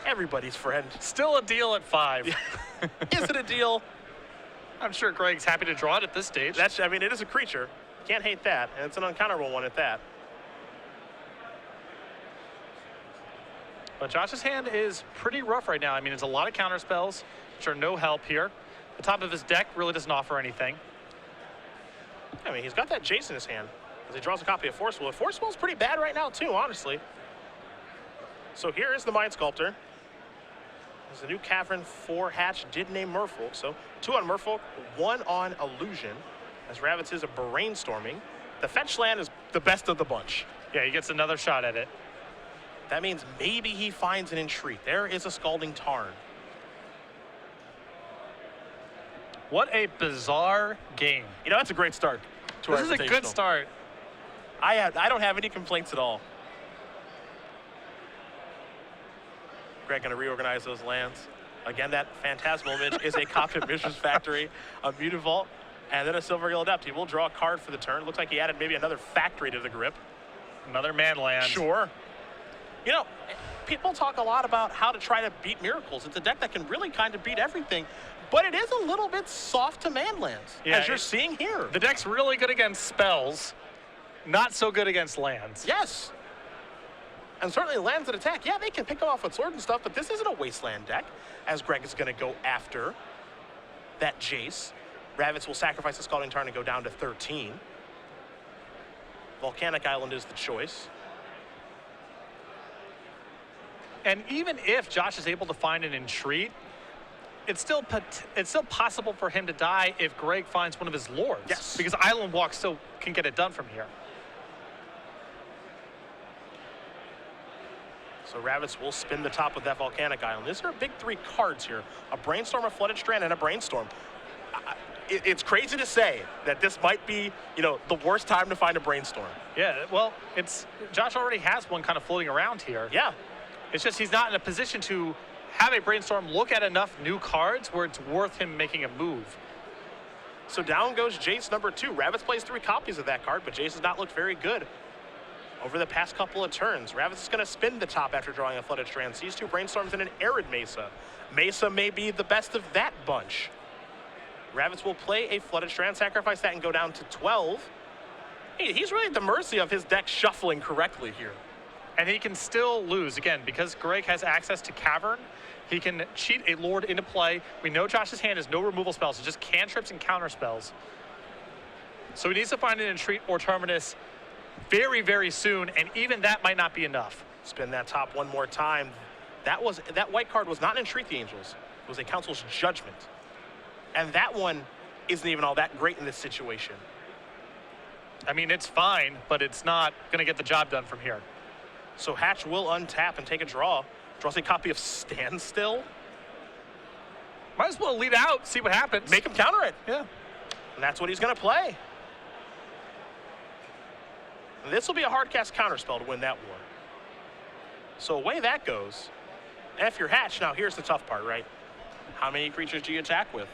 Everybody's friend. Still a deal at 5. Is it a deal? I'm sure Greg's happy to draw it at this stage. I mean, it is a creature. Can't hate that, and it's an uncounterable one at that. But Josh's hand is pretty rough right now. I mean, it's a lot of counter spells, which are no help here. The top of his deck really doesn't offer anything. I mean, he's got that Jace in his hand as he draws a copy of Force Will. Force Will is pretty bad right now, too, honestly. So here is the Mind Sculptor. There's a new Cavern for Hatch, did name Merfolk. So 2 on Merfolk, 1 on Illusion, as Ravitz is a Brainstorming. The fetch land is the best of the bunch. Yeah, he gets another shot at it. That means maybe he finds an Entreat. There is a Scalding Tarn. What a bizarre game. You know, that's a great start to our This is a good Invitational. start. I don't have any complaints at all. Greg going to reorganize those lands. Again, that Phantasmal Image is a copy of Mistress Factory, a Mutavault, and then a Silvergill Adept. He will draw a card for the turn. Looks like he added maybe another Factory to the grip. Another man land. Sure. You know, people talk a lot about how to try to beat Miracles. It's a deck that can really kind of beat everything, but it is a little bit soft to man lands, as you're seeing here. The deck's really good against spells, not so good against lands. Yes. And certainly lands that attack, yeah, they can pick them off with swords and stuff, but this isn't a wasteland deck, as Greg is going to go after that Jace. Ravitz will sacrifice the Scalding Tarn and go down to 13. Volcanic Island is the choice. And even if Josh is able to find an Entreat, it's still possible for him to die if Greg finds one of his lords. Yes. Because Island Walk still can get it done from here. So Ravitz will spin the top with that Volcanic Island. These are big 3 cards here. A Brainstorm, a Flooded Strand, and a Brainstorm. It's crazy to say that this might be, the worst time to find a Brainstorm. Yeah, well, Josh already has one kind of floating around here. Yeah. It's just he's not in a position to have a Brainstorm look at enough new cards where it's worth him making a move. So down goes Jace number 2. Ravitz plays 3 copies of that card, but Jace has not looked very good over the past couple of turns. Ravitz is going to spin the top after drawing a Flooded Strand. Sees 2 Brainstorms and an Arid Mesa. Mesa may be the best of that bunch. Ravitz will play a Flooded Strand, sacrifice that, and go down to 12. Hey, he's really at the mercy of his deck shuffling correctly here. And he can still lose. Again, because Greg has access to Cavern, he can cheat a Lord into play. We know Josh's hand has no removal spells, it's just cantrips and counter spells. So he needs to find an Entreat or Terminus very, very soon, and even that might not be enough. Spin that top one more time. That white card was not an Entreat the Angels. It was a Council's Judgment. And that one isn't even all that great in this situation. I mean, it's fine, but it's not going to get the job done from here. So Hatch will untap and take a draw. Draws a copy of Standstill. Might as well lead out, see what happens. Make him counter it. Yeah. And that's what he's going to play. And this will be a hard cast counterspell to win that war. So away that goes. And if you're Hatch, now here's the tough part, right? How many creatures do you attack with?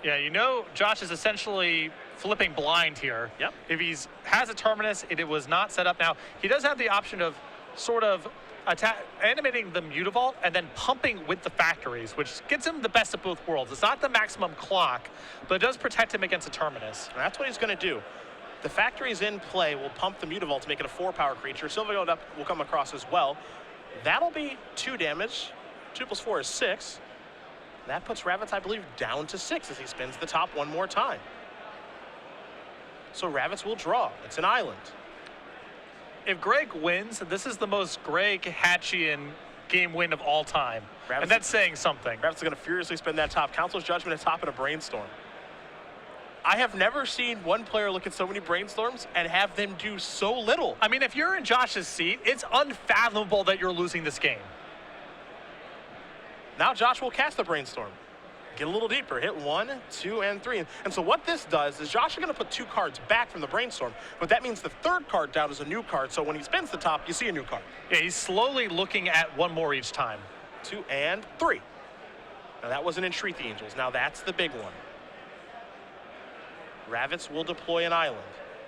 Yeah, Josh is essentially flipping blind here. Yep. If he has a Terminus, it was not set up. Now, he does have the option of sort of animating the Mutavault and then pumping with the factories, which gets him the best of both worlds. It's not the maximum clock, but it does protect him against a Terminus. And that's what he's going to do. The factories in play will pump the Mutavault to make it a 4-power creature. Silver Gold will come across as well. That'll be 2 damage. 2 + 4 is 6. That puts Ravitz, I believe, down to 6 as he spins the top one more time. So Ravitz will draw. It's an island. If Greg wins, this is the most Greg Hatchian game win of all time. Ravitz, and that's saying something. Ravitz is going to furiously spin that top. Council's Judgment atop and a Brainstorm. I have never seen one player look at so many Brainstorms and have them do so little. I mean, if you're in Josh's seat, it's unfathomable that you're losing this game. Now Josh will cast the Brainstorm. Get a little deeper. Hit 1, 2, and 3. And so what this does is Josh is going to put 2 cards back from the Brainstorm, but that means the 3rd card down is a new card. So when he spins the top, you see a new card. Yeah, he's slowly looking at 1 more each time. 2 and 3. Now that was an Entreat the Angels. Now that's the big one. Ravitz will deploy an island.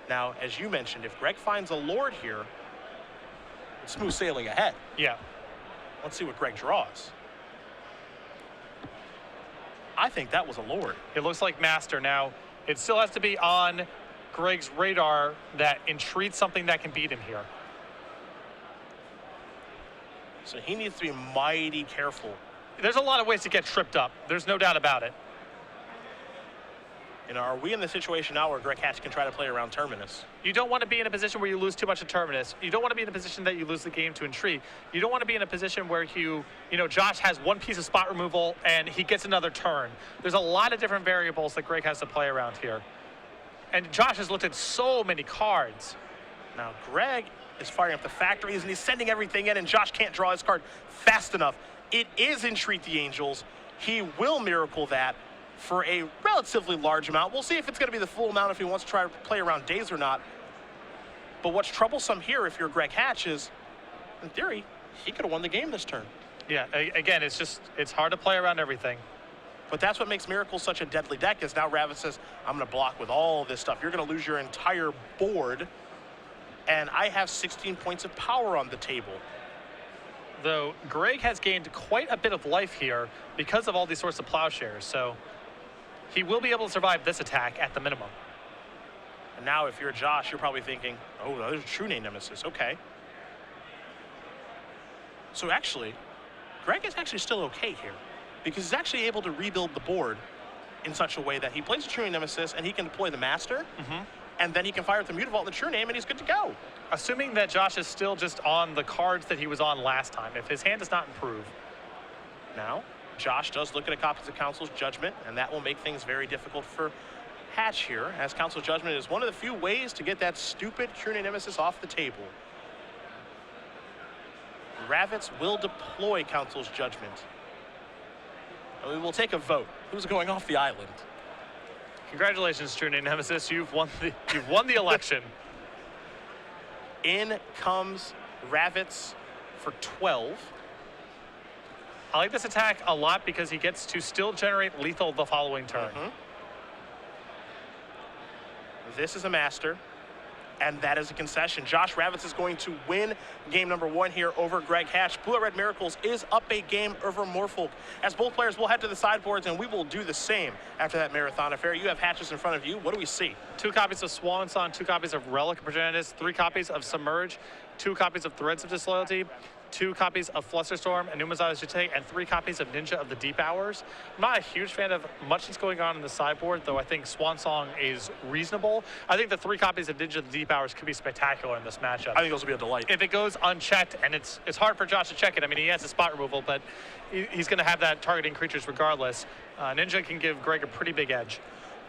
Now, as you mentioned, if Greg finds a Lord here, it's smooth sailing ahead. Yeah. Let's see what Greg draws. I think that was a Lord. It looks like Master. Now, it still has to be on Greg's radar that entreats something that can beat him here. So he needs to be mighty careful. There's a lot of ways to get tripped up. There's no doubt about it. You know, are we in the situation now where Greg Hatch can try to play around Terminus? You don't want to be in a position where you lose too much to Terminus. You don't want to be in a position that you lose the game to Entreat. You don't want to be in a position where Josh has 1 piece of spot removal and he gets another turn. There's a lot of different variables that Greg has to play around here. And Josh has looked at so many cards. Now, Greg is firing up the factories and he's sending everything in, and Josh can't draw his card fast enough. It is Entreat the Angels. He will miracle that for a relatively large amount. We'll see if it's going to be the full amount if he wants to try to play around days or not. But what's troublesome here, if you're Greg Hatch, is, in theory, he could have won the game this turn. Yeah, again, it's hard to play around everything. But that's what makes Miracles such a deadly deck, is now Ravitz says, I'm going to block with all this stuff. You're going to lose your entire board, and I have 16 points of power on the table. Though Greg has gained quite a bit of life here because of all these sorts of plowshares, so he will be able to survive this attack at the minimum. And now if you're Josh, you're probably thinking, oh, no, there's a True Name Nemesis. Okay. So actually, Greg is actually still okay here, because he's actually able to rebuild the board in such a way that he plays a True Name Nemesis and he can deploy the Master, and then he can fire with the Mutavault and the True Name, and he's good to go. Assuming that Josh is still just on the cards that he was on last time, if his hand does not improve. Now, Josh does look at a copy of Council's Judgment, and that will make things very difficult for Hatch here, as Council's Judgment is one of the few ways to get that stupid True Name Nemesis off the table. Ravitz will deploy Council's Judgment. And we will take a vote. Who's going off the island? Congratulations, True Name Nemesis. You've won the election. In comes Ravitz for 12. I like this attack a lot because he gets to still generate lethal the following turn. This is a master, and that is a concession. Josh Ravitz is going to win game number 1 here over Greg Hatch. Blue-Red Miracles is up a game over Morfolk, as both players will head to the sideboards, and we will do the same after that marathon affair. You have Hatches in front of you. What do we see? 2 copies of Swan Song, 2 copies of Relic of Progenitus, 3 copies of Submerge, 2 copies of Threads of Disloyalty, 2 copies of Flusterstorm and Numazawa's Jite, and 3 copies of Ninja of the Deep Hours. I'm not a huge fan of much that's going on in the sideboard, though I think Swan Song is reasonable. I think the 3 copies of Ninja of the Deep Hours could be spectacular in this matchup. I think those will be a delight. If it goes unchecked, and it's hard for Josh to check it. I mean, he has a spot removal, but he's going to have that targeting creatures regardless. Ninja can give Greg a pretty big edge.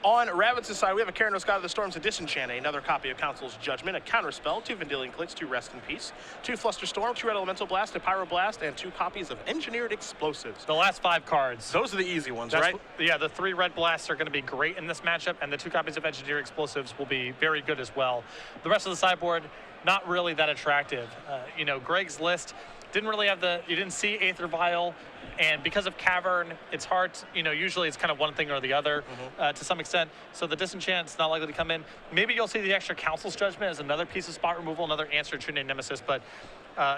On Ravitz's side, we have a Keranos God of the Storms, a Disenchant, another copy of Council's Judgment, a Counterspell, 2 Vendilion Clicks, 2 Rest in Peace, 2 Flusterstorm, 2 Red Elemental Blast, a Pyroblast, and 2 copies of Engineered Explosives. The last 5 cards. Those are the easy ones, right? Yeah, the 3 red blasts are going to be great in this matchup, and the 2 copies of Engineered Explosives will be very good as well. The rest of the sideboard, not really that attractive. You know, Greg's list didn't really have you didn't see Aether Vial, and because of Cavern, it's hard to, you know, usually it's kind of one thing or the other to some extent, so the Disenchant's not likely to come in. Maybe you'll see the extra Council's Judgment as another piece of spot removal, another answer to True Name Nemesis, but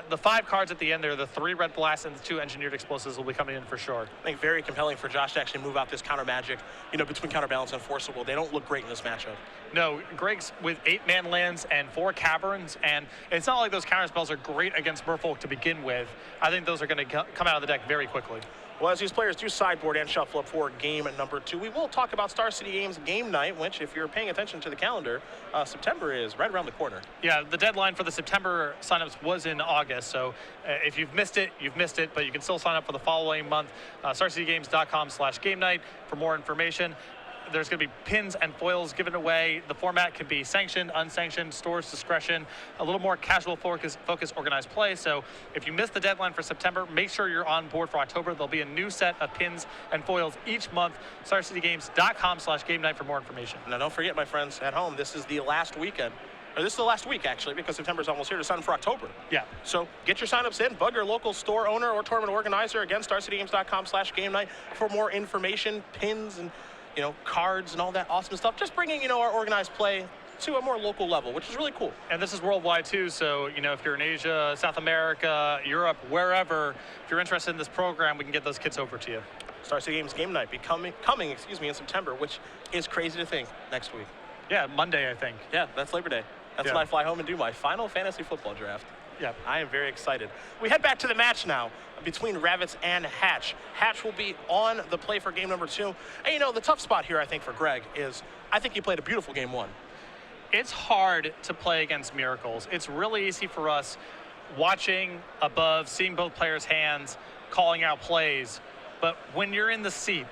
the 5 cards at the end there, the 3 red blasts and the 2 Engineered Explosives will be coming in for sure. I think very compelling for Josh to actually move out this counter magic, you know, between Counterbalance and Forcible. They don't look great in this matchup. No, Greg's with 8-man lands and 4 caverns, and it's not like those counter spells are great against Merfolk to begin with. I think those are going to come out of the deck very quickly. Well, as these players do sideboard and shuffle up for game number 2, we will talk about Star City Games game night, which, if you're paying attention to the calendar, September is right around the corner. Yeah, the deadline for the September signups was in August, so if you've missed it, you've missed it, but you can still sign up for the following month. StarCityGames.com/game night for more information. There's going to be pins and foils given away. The format can be sanctioned, unsanctioned, store's discretion, a little more casual focus, organized play. So if you missed the deadline for September, make sure you're on board for October. There'll be a new set of pins and foils each month. StarCityGames.com/game night for more information. Now, don't forget, my friends at home, this is the last weekend. Or this is the last week, actually, because September's almost here to sign up for October. Yeah. So get your signups in. Bug your local store owner or tournament organizer. Again, StarCityGames.com/game night for more information, pins, and cards and all that awesome stuff. Just bringing, our organized play to a more local level, which is really cool. And this is worldwide too, so, if you're in Asia, South America, Europe, wherever, if you're interested in this program, we can get those kits over to you. Star City Games game night coming, in September, which is crazy to think next week. Yeah, Monday, I think. Yeah, that's Labor Day. That's when I fly home and do my final fantasy football draft. Yeah. I am very excited. We head back to the match now between Ravitz and Hatch. Hatch will be on the play for game number 2. And, the tough spot here, I think, for Greg is I think he played a beautiful game 1. It's hard to play against Miracles. It's really easy for us watching above, seeing both players' hands, calling out plays. But when you're in the seat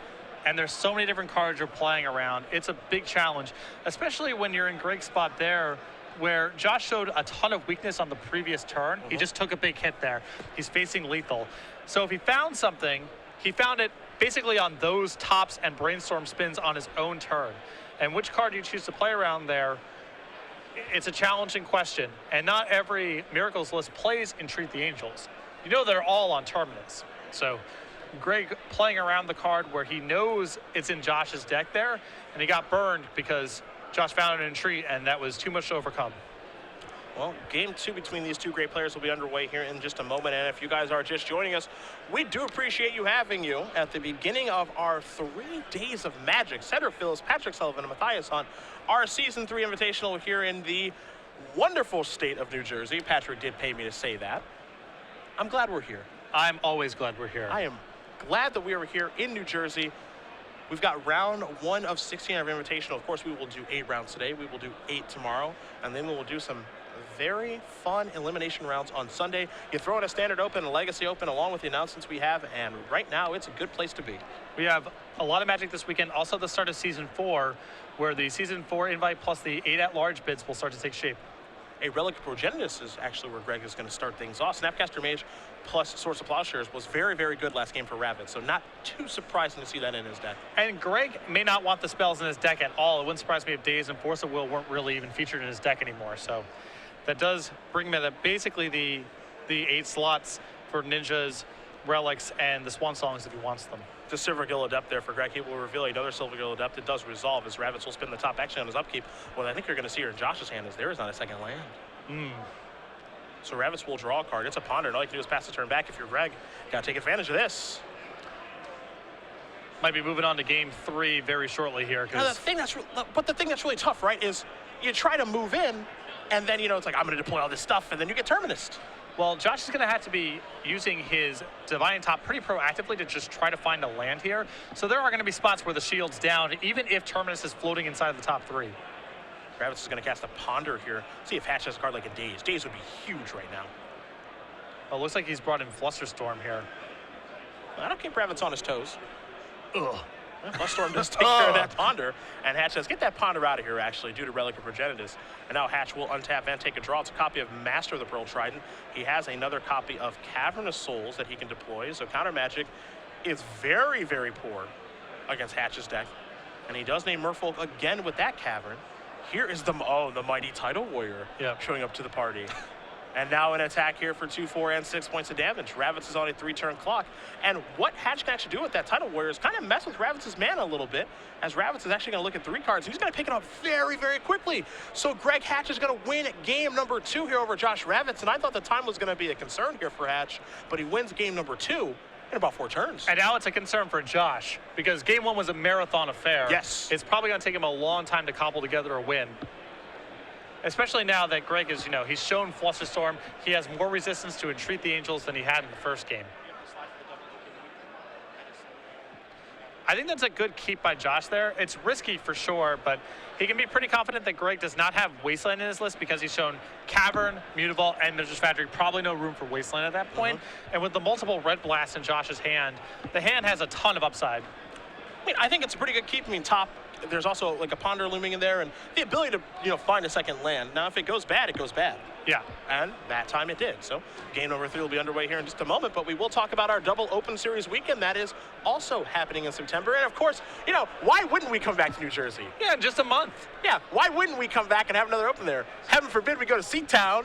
and there's so many different cards you're playing around, it's a big challenge, especially when you're in Greg's spot there, where Josh showed a ton of weakness on the previous turn. He just took a big hit there. He's facing lethal. So if he found something, he found it basically on those tops and brainstorm spins on his own turn. And which card you choose to play around there, it's a challenging question. And not every Miracles list plays Entreat the Angels. They're all on Terminus. So Greg playing around the card where he knows it's in Josh's deck there, and he got burned because Josh found an Entreat, and that was too much to overcome. Well, game 2 between these two great players will be underway here in just a moment. And if you guys are just joining us, we do appreciate having you at the beginning of our 3 days of Magic. Cedric Phillips, Patrick Sullivan, and Matthias Hunt, our Season 3 Invitational here in the wonderful state of New Jersey. Patrick did pay me to say that. I'm glad we're here. I'm always glad we're here. I am glad that we are here in New Jersey. We've got round 1 of 16 of Invitational. Of course, we will do 8 rounds today. We will do 8 tomorrow. And then we will do some very fun elimination rounds on Sunday. You throw in a Standard Open, a Legacy Open, along with the announcements we have. And right now, it's a good place to be. We have a lot of Magic this weekend. Also, the start of Season 4, where the Season 4 invite plus the 8 at-large bids will start to take shape. A Relic of Progenitus is actually where Greg is going to start things off. Snapcaster Mage plus Source of Plowshares was very, very good last game for Ravitz. So not too surprising to see that in his deck. And Greg may not want the spells in his deck at all. It wouldn't surprise me if Daze and Force of Will weren't really even featured in his deck anymore. So that does bring me to basically the 8 slots for Ninjas, Relics, and the Swan Songs if he wants them. The Silver Gill Adept there for Greg. He will reveal another Silver Gill Adept. It does resolve as Ravitz will spin the top action on his upkeep. What I think you're going to see here in Josh's hand is there is not a second land. So Ravitz will draw a card. It's a Ponder, and all you can do is pass the turn back if you're Greg. Got to take advantage of this. Might be moving on to game 3 very shortly here. Now, the thing that's really tough, right, is you try to move in, and then, you know, it's like, I'm going to deploy all this stuff, and then you get Terminus. Well, Josh is going to have to be using his Divine Top pretty proactively to just try to find a land here. So there are going to be spots where the shield's down, even if Terminus is floating inside of the top 3. Ravitz is going to cast a Ponder here. See if Hatch has a card like a Daze. Daze would be huge right now. Well, it looks like he's brought in Flusterstorm here. That'll keep Ravitz on his toes. Ugh. Flusterstorm does take care of that Ponder, and Hatch says, get that Ponder out of here, actually, due to Relic of Progenitus. And now Hatch will untap and take a draw. It's a copy of Master of the Pearl Trident. He has another copy of Cavernous Souls that he can deploy, so Counter Magic is very, very poor against Hatch's deck. And he does name Merfolk again with that Cavern. Here is the mighty Tidal Warrior showing up to the party. And now an attack here for 2, 4, and 6 points of damage. Ravitz is on a 3-turn clock. And what Hatch can actually do with that Tidal Warrior is kind of mess with Ravitz's mana a little bit, as Ravitz is actually going to look at 3 cards, and he's going to pick it up very, very quickly. So Greg Hatch is going to win game number 2 here over Josh Ravitz, and I thought the time was going to be a concern here for Hatch, but he wins game number 2 in about 4 turns. And now it's a concern for Josh, because game 1 was a marathon affair. Yes. It's probably going to take him a long time to cobble together a win. Especially now that Greg is, he's shown Flusterstorm. He has more resistance to Entreat the Angels than he had in the first game. I think that's a good keep by Josh there. It's risky for sure, but he can be pretty confident that Greg does not have Wasteland in his list because he's shown Cavern, Mutavault, and Ninja's Factory. Probably no room for Wasteland at that point. And with the multiple Red Blasts in Josh's hand, the hand has a ton of upside. I think it's a pretty good keep. Top, there's also like a Ponder looming in there, and the ability to find a second land. Now, if it goes bad, it goes bad. Yeah. And that time it did. So game number 3 will be underway here in just a moment, but we will talk about our double Open Series weekend that is also happening in September. And of course, why wouldn't we come back to New Jersey? Yeah, in just a month. Yeah, why wouldn't we come back and have another Open there? Heaven forbid we go to Seatown.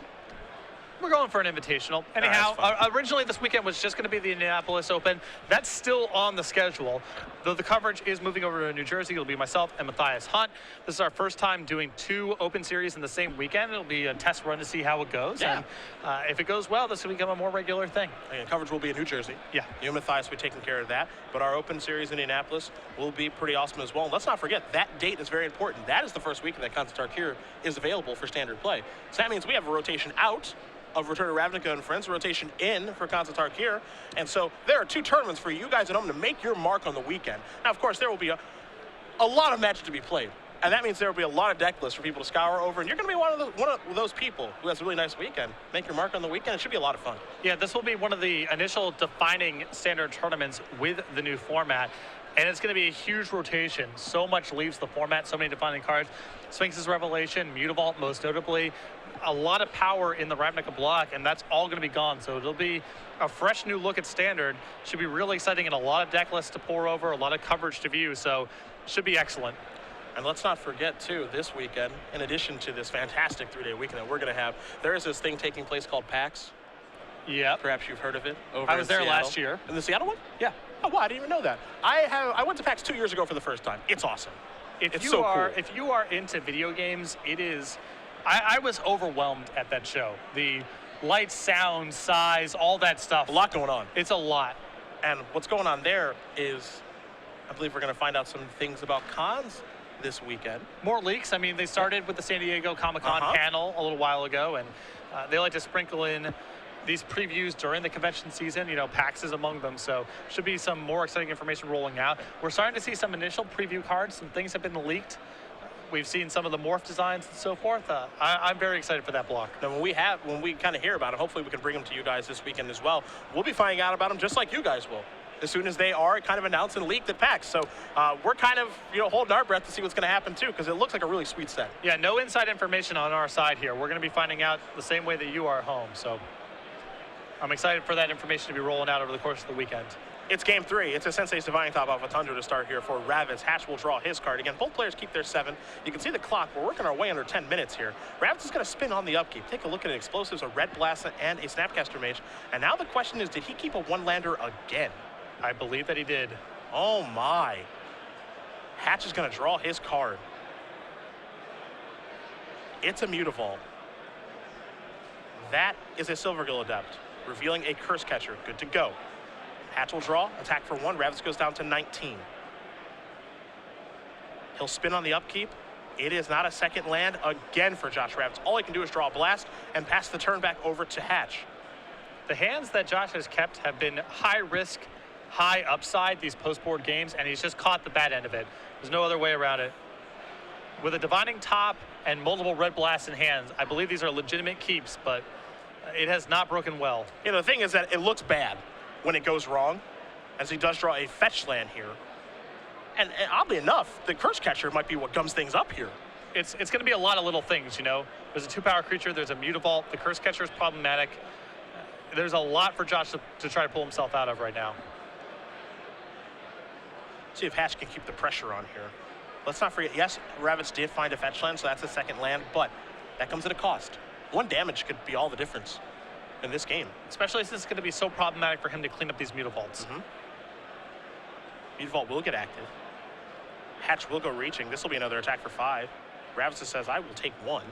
We're going for an invitational. Anyhow, originally this weekend was just going to be the Indianapolis Open. That's still on the schedule. Though the coverage is moving over to New Jersey, it'll be myself and Matthias Hunt. This is our first time doing 2 Open Series in the same weekend. It'll be a test run to see how it goes. Yeah. And if it goes well, this will become a more regular thing. And coverage will be in New Jersey. Yeah. You and Matthias will be taking care of that. But our Open Series in Indianapolis will be pretty awesome as well. And let's not forget, that date is very important. That is the first weekend that Constant Tarkir is available for standard play. So that means we have a rotation out of Return to Ravnica and Friends, rotation in for Constant Tarkir. And so there are 2 tournaments for you guys at home to make your mark on the weekend. Now, of course, there will be a lot of matches to be played. And that means there will be a lot of deck lists for people to scour over. And you're going to be one of those people who has a really nice weekend. Make your mark on the weekend. It should be a lot of fun. Yeah, this will be one of the initial defining standard tournaments with the new format. And it's going to be a huge rotation. So much leaves the format, so many defining cards. Sphinx's Revelation, Mutavault most notably. A lot of power in the Ravnica block, and that's all going to be gone. So it'll be a fresh new look at Standard. Should be really exciting and a lot of deck lists to pour over, a lot of coverage to view. So should be excellent. And let's not forget, too, this weekend, in addition to this fantastic 3-day weekend that we're going to have, there is this thing taking place called PAX. Yeah. Perhaps you've heard of it. I was there last year. In the Seattle one? Yeah. Oh, wow, I didn't even know that. I went to PAX 2 years ago for the first time. It's awesome. It's so cool. If you are into video games, it is... I was overwhelmed at that show. The light, sound, size, all that stuff. A lot going on. It's a lot. And what's going on there is, I believe we're going to find out some things about cons this weekend. More leaks. I mean, they started with the San Diego Comic-Con panel a little while ago, and they like to sprinkle in these previews during the convention season. PAX is among them, so should be some more exciting information rolling out. We're starting to see some initial preview cards. Some things have been leaked. We've seen some of the morph designs and so forth. I'm very excited for that block. Now, when we kind of hear about it, hopefully we can bring them to you guys this weekend as well. We'll be finding out about them just like you guys will, as soon as they are kind of announced and leaked at PAX. So we're kind of holding our breath to see what's going to happen too, because it looks like a really sweet set. Yeah, no inside information on our side here. We're going to be finding out the same way that you are at home. So I'm excited for that information to be rolling out over the course of the weekend. It's game 3. It's a Sensei's Divine Top off a Tundra to start here for Ravitz. Hatch will draw his card. Again, both players keep their 7. You can see the clock. We're working our way under 10 minutes here. Ravitz is going to spin on the upkeep. Take a look at explosives, a Red Blast, and a Snapcaster Mage. And now the question is, did he keep a 1-lander again? I believe that he did. Oh, my. Hatch is going to draw his card. It's a Mutavault. That is a Silvergill Adept, revealing a Curse Catcher. Good to go. Hatch will draw, attack for 1. Ravitz goes down to 19. He'll spin on the upkeep. It is not a second land again for Josh Ravitz. All he can do is draw a blast and pass the turn back over to Hatch. The hands that Josh has kept have been high risk, high upside these post-board games, and he's just caught the bad end of it. There's no other way around it. With a Divining Top and multiple Red Blasts in hands, I believe these are legitimate keeps, but it has not broken well. You know, the thing is that it looks bad when it goes wrong, as he does draw a fetch land here. And oddly enough, the Curse Catcher might be what gums things up here. It's going to be a lot of little things, you know. There's a 2-power creature, there's a Mutavault, the Curse Catcher is problematic. There's a lot for Josh to try to pull himself out of right now. See if Hatch can keep the pressure on here. Let's not forget, yes, Ravitz did find a fetch land, so that's a second land, but that comes at a cost. 1 damage could be all the difference in this game. Especially since it's going to be so problematic for him to clean up these Mutavaults. Mutavault will get active. Hatch will go reaching. This will be another attack for 5. Ravitz says, I will take 1.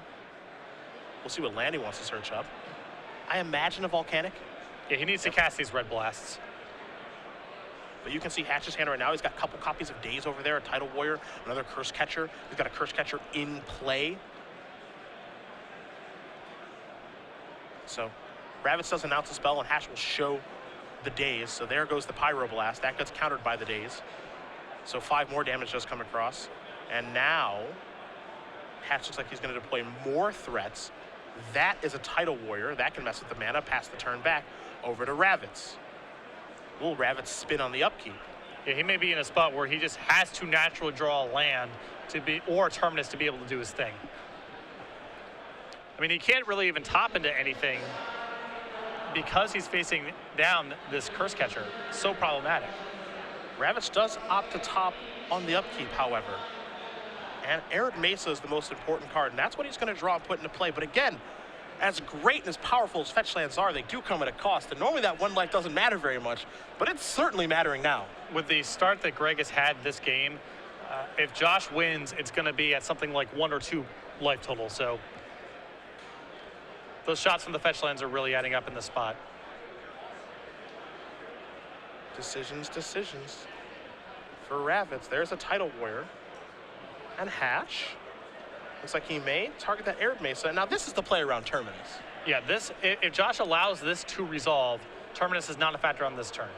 We'll see what land he wants to search up. I imagine a Volcanic. Yeah, he needs to cast these Red Blasts. But you can see Hatch's hand right now. He's got a couple copies of Daze over there, a Tidal Warrior, another Curse Catcher. He's got a Curse Catcher in play. So Ravitz does announce a spell, and Hatch will show the Daze. So there goes the Pyroblast. That gets countered by the Daze. So 5 more damage does come across. And now Hatch looks like he's going to deploy more threats. That is a Tidal Warrior. That can mess with the mana, pass the turn back over to Ravitz. Will Ravitz spin on the upkeep? Yeah, he may be in a spot where he just has to naturally draw a land to be, or a Terminus to be able to do his thing. I mean, he can't really even top into anything because he's facing down this Curse Catcher. So problematic. Ravitz does opt to top on the upkeep, however. And Arid Mesa is the most important card, and that's what he's going to draw and put into play. But again, as great and as powerful as fetch lands are, they do come at a cost. And normally that 1 life doesn't matter very much, but it's certainly mattering now. With the start that Greg has had this game, if Josh wins, it's going to be at something like 1 or 2 life total. So those shots from the fetch lands are really adding up in this spot. Decisions for Ravitz. There's a Tidal Warrior. And Hatch. Looks like he may target that Arid Mesa. Now this is the play around Terminus. Yeah, if Josh allows this to resolve, Terminus is not a factor on this turn.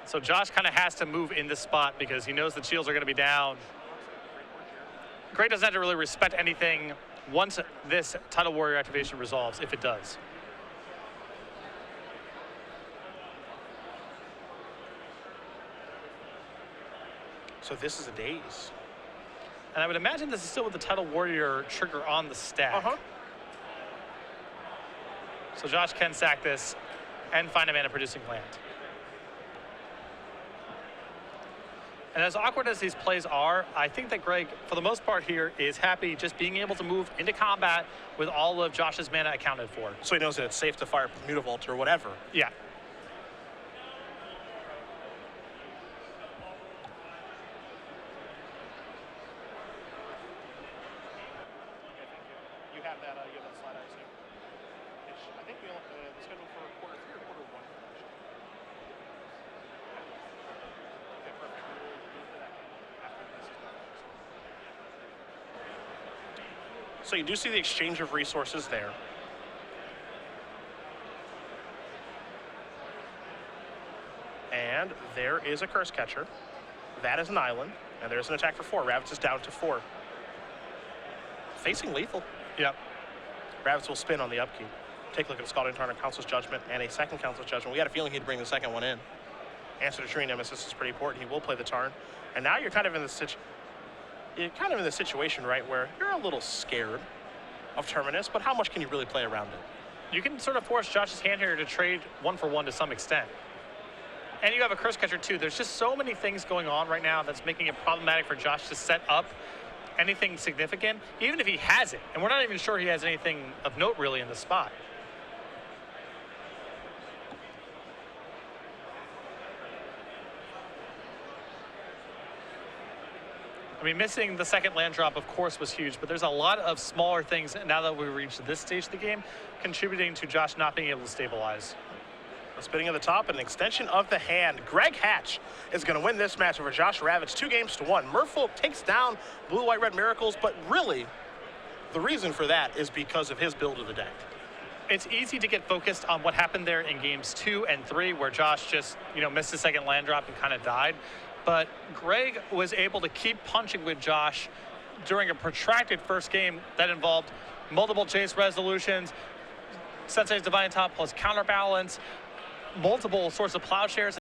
So Josh kind of has to move in this spot because he knows the shields are going to be down. Greg doesn't have to really respect anything once this Tidal Warrior activation resolves, if it does. So this is a Daze. And I would imagine this is still with the Tidal Warrior trigger on the stack. So Josh can sack this and find a mana producing land. And as awkward as these plays are, I think that Greg, for the most part here, is happy just being able to move into combat with all of Josh's mana accounted for. So he knows that it's safe to fire Mutavault or whatever. Yeah. You have that slide, I assume. I think we'll schedule for quarter 3 or quarter 1. Okay, perfect. We'll do that after this is done. So you do see the exchange of resources there. And there is a Curse Catcher. That is an island. And there's an attack for 4. Ravitz is down to 4. Facing lethal. Yep. Ravitz will spin on the upkeep. Take a look at a Scalding Tarn, Council's Judgment, and a second Council's Judgment. We had a feeling he'd bring the second one in. Answer to Tree Nemesis is pretty important. He will play the Tarn. And now you're kind of in the you're kind of in the situation, right, where you're a little scared of Terminus, but how much can you really play around it? You can sort of force Josh's hand here to trade 1-for-1 to some extent. And you have a Curse Catcher too. There's just so many things going on right now that's making it problematic for Josh to set up anything significant, even if he has it. And we're not even sure he has anything of note really in the spot. I mean, missing the second land drop, of course, was huge, but there's a lot of smaller things now that we've reached this stage of the game contributing to Josh not being able to stabilize. The spinning of the top and an extension of the hand. Greg Hatch is going to win this match over Josh Ravitz 2-1. Merfolk takes down Blue-White-Red Miracles, but really, the reason for that is because of his build of the deck. It's easy to get focused on what happened there in games 2 and 3, where Josh just, missed the second land drop and kind of died. But Greg was able to keep punching with Josh during a protracted first game that involved multiple chase resolutions, Sensei's Divine Top plus counterbalance, multiple sorts of plowshares.